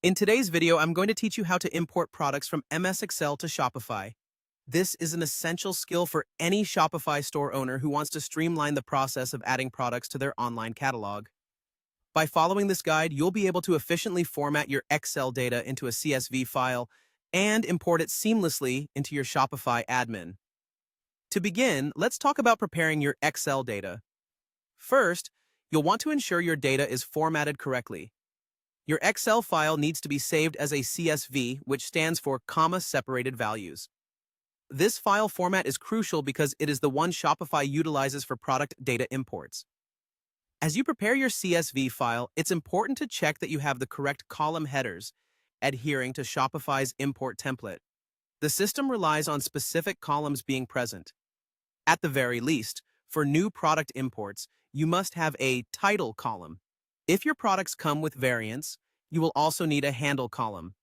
In today's video, I'm going to teach you how to import products from MS Excel to Shopify. This is an essential skill for any Shopify store owner who wants to streamline the process of adding products to their online catalog. By following this guide, you'll be able to efficiently format your Excel data into a CSV file and import it seamlessly into your Shopify admin. To begin, let's talk about preparing your Excel data. First, you'll want to ensure your data is formatted correctly. Your Excel file needs to be saved as a CSV, which stands for comma-separated values. This file format is crucial because it is the one Shopify utilizes for product data imports. As you prepare your CSV file, it's important to check that you have the correct column headers, adhering to Shopify's import template. The system relies on specific columns being present. At the very least, for new product imports, you must have a title column. If your products come with variants, you will also need a handle column.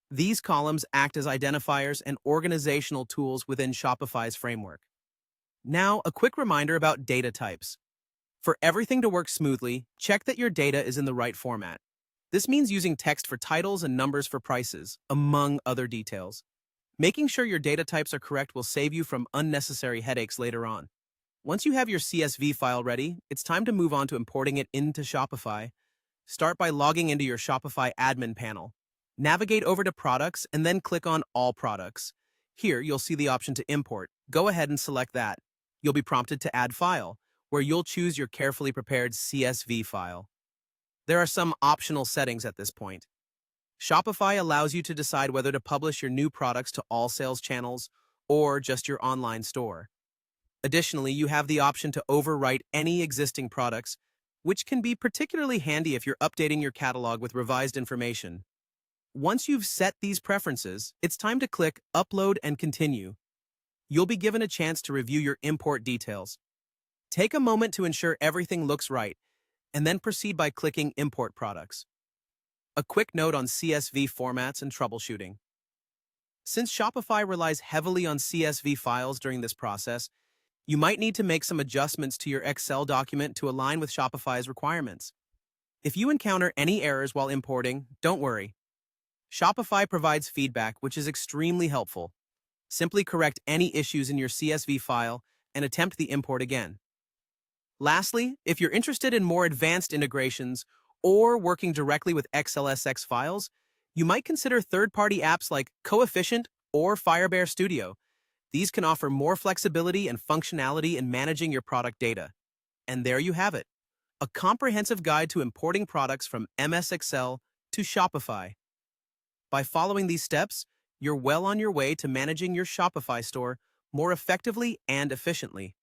These columns act as identifiers and organizational tools within Shopify's framework. Now, a quick reminder about data types. For everything to work smoothly, check that your data is in the right format. This means using text for titles and numbers for prices, among other details. Making sure your data types are correct will save you from unnecessary headaches later on. Once you have your CSV file ready, it's time to move on to importing it into Shopify. Start by logging into your Shopify admin panel. Navigate over to Products and then click on All Products. Here, you'll see the option to import. Go ahead and select that. You'll be prompted to Add File, where you'll choose your carefully prepared CSV file. There are some optional settings at this point. Shopify allows you to decide whether to publish your new products to all sales channels or just your online store. Additionally, you have the option to overwrite any existing products, which can be particularly handy if you're updating your catalog with revised information. Once you've set these preferences, it's time to click Upload and Continue. You'll be given a chance to review your import details. Take a moment to ensure everything looks right, and then proceed by clicking Import Products. A quick note on CSV formats and troubleshooting. Since Shopify relies heavily on CSV files during this process, you might need to make some adjustments to your Excel document to align with Shopify's requirements. If you encounter any errors while importing, don't worry. Shopify provides feedback, which is extremely helpful. Simply correct any issues in your CSV file and attempt the import again. Lastly, if you're interested in more advanced integrations or working directly with XLSX files, you might consider third-party apps like Coefficient or Firebear Studio. These can offer more flexibility and functionality in managing your product data. And there you have it, a comprehensive guide to importing products from MS Excel to Shopify. By following these steps, you're well on your way to managing your Shopify store more effectively and efficiently.